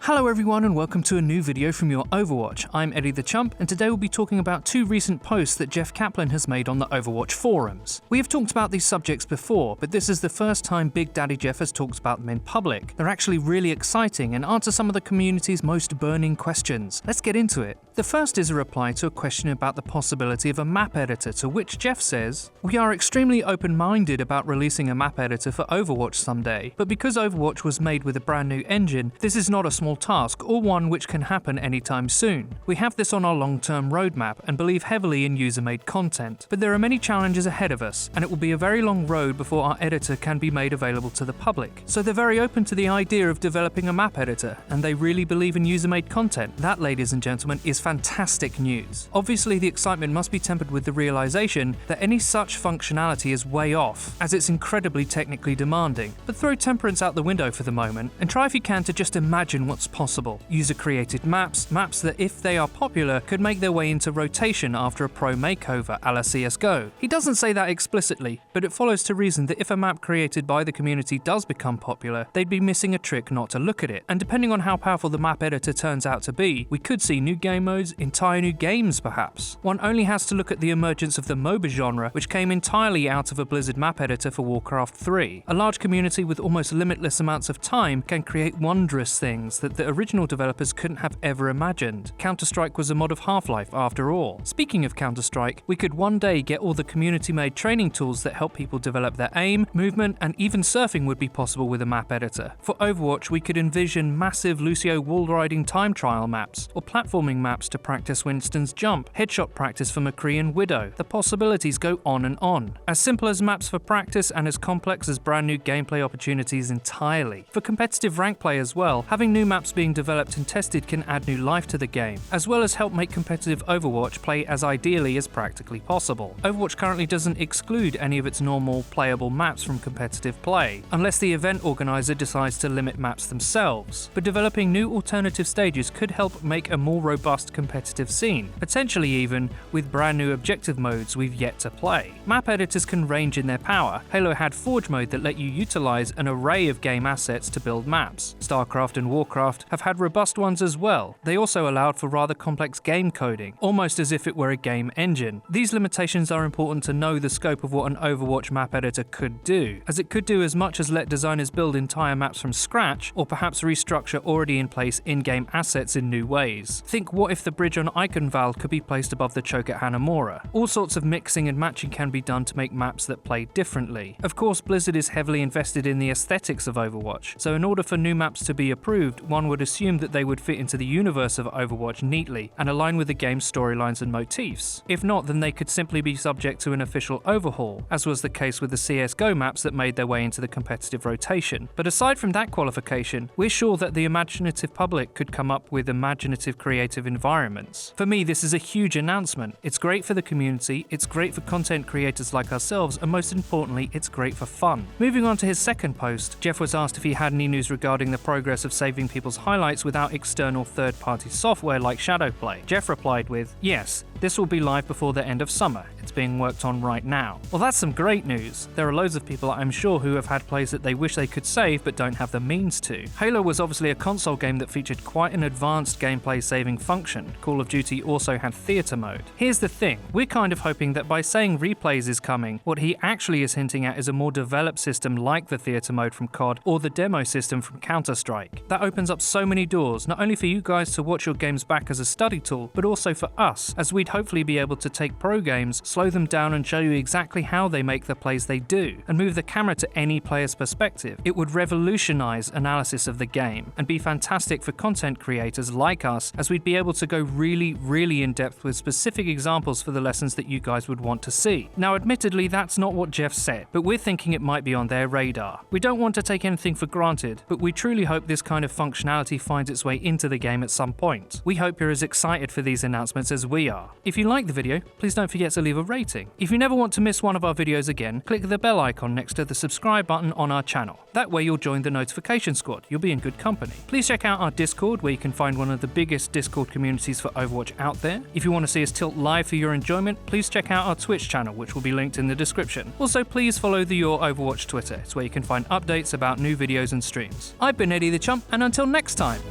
Hello everyone and welcome to a new video from Your Overwatch. I'm Eddie the Chump and today we'll be talking about two recent posts that Jeff Kaplan has made on the Overwatch forums. We have talked about these subjects before, but this is the first time Big Daddy Jeff has talked about them in public. They're actually really exciting and answer some of the community's most burning questions. Let's get into it. The first is a reply to a question about the possibility of a map editor, to which Jeff says, "We are extremely open-minded about releasing a map editor for Overwatch someday, but because Overwatch was made with a brand new engine, this is not a small task or one which can happen anytime soon. We have this on our long-term roadmap and believe heavily in user-made content, but there are many challenges ahead of us and it will be a very long road before our editor can be made available to the public. So they're very open to the idea of developing a map editor and they really believe in user-made content. That, ladies and gentlemen, is fantastic news. Obviously the excitement must be tempered with the realization that any such functionality is way off, as it's incredibly technically demanding. But throw temperance out the window for the moment and try if you can to just imagine what's possible. User-created maps that if they are popular could make their way into rotation after a pro makeover a la CSGO. He doesn't say that explicitly, but it follows to reason that if a map created by the community does become popular, they'd be missing a trick not to look at it. And depending on how powerful the map editor turns out to be, we could see new game modes, entire new games perhaps. One only has to look at the emergence of the MOBA genre, which came entirely out of a Blizzard map editor for Warcraft 3. A large community with almost limitless amounts of time can create wondrous things that the original developers couldn't have ever imagined. Counter-Strike was a mod of Half-Life after all. Speaking of Counter-Strike, we could one day get all the community-made training tools that help people develop their aim, movement, and even surfing would be possible with a map editor. For Overwatch, we could envision massive Lucio wall-riding time trial maps, or platforming maps to practice Winston's jump, headshot practice for McCree and Widow. The possibilities go on and on. As simple as maps for practice and as complex as brand new gameplay opportunities entirely. For competitive rank play as well, having new maps being developed and tested can add new life to the game, as well as help make competitive Overwatch play as ideally as practically possible. Overwatch currently doesn't exclude any of its normal playable maps from competitive play, unless the event organizer decides to limit maps themselves, but developing new alternative stages could help make a more robust competitive scene, potentially even with brand new objective modes we've yet to play. Map editors can range in their power. Halo had Forge mode that let you utilize an array of game assets to build maps. StarCraft and Warcraft have had robust ones as well. They also allowed for rather complex game coding, almost as if it were a game engine. These limitations are important to know the scope of what an Overwatch map editor could do, as it could do as much as let designers build entire maps from scratch, or perhaps restructure already in place in-game assets in new ways. Think, what if the bridge on Eichenwald could be placed above the choke at Hanamura? All sorts of mixing and matching can be done to make maps that play differently. Of course, Blizzard is heavily invested in the aesthetics of Overwatch, so in order for new maps to be approved, one would assume that they would fit into the universe of Overwatch neatly and align with the game's storylines and motifs. If not, then they could simply be subject to an official overhaul, as was the case with the CSGO maps that made their way into the competitive rotation. But aside from that qualification, we're sure that the imaginative public could come up with imaginative creative environments. For me, this is a huge announcement. It's great for the community, it's great for content creators like ourselves, and most importantly, it's great for fun. Moving on to his second post, Jeff was asked if he had any news regarding the progress of saving people's highlights without external third-party software like Shadowplay. Jeff replied with, "Yes, this will be live before the end of summer. It's being worked on right now." Well, that's some great news. There are loads of people, I'm sure, who have had plays that they wish they could save but don't have the means to. Halo was obviously a console game that featured quite an advanced gameplay saving function. Call of Duty also had theater mode. Here's the thing, we're kind of hoping that by saying replays is coming, what he actually is hinting at is a more developed system like the theater mode from COD or the demo system from Counter-Strike. That opens up so many doors, not only for you guys to watch your games back as a study tool, but also for us, as we'd hopefully be able to take pro games, slow them down and show you exactly how they make the plays they do, and move the camera to any player's perspective. It would revolutionize analysis of the game, and be fantastic for content creators like us, as we'd be able to go really in depth with specific examples for the lessons that you guys would want to see. Now admittedly, that's not what Jeff said, but we're thinking it might be on their radar. We don't want to take anything for granted, but we truly hope this kind of functionality finds its way into the game at some point. We hope you're as excited for these announcements as we are. If you like the video, please don't forget to leave a rating. If you never want to miss one of our videos again, click the bell icon next to the subscribe button on our channel. That way you'll join the notification squad. You'll be in good company. Please check out our Discord, where you can find one of the biggest Discord communities for Overwatch out there. If you want to see us tilt live for your enjoyment, please check out our Twitch channel, which will be linked in the description. Also, please follow the Your Overwatch Twitter. It's where you can find updates about new videos and streams. I've been Eddie the Chump, and until next time.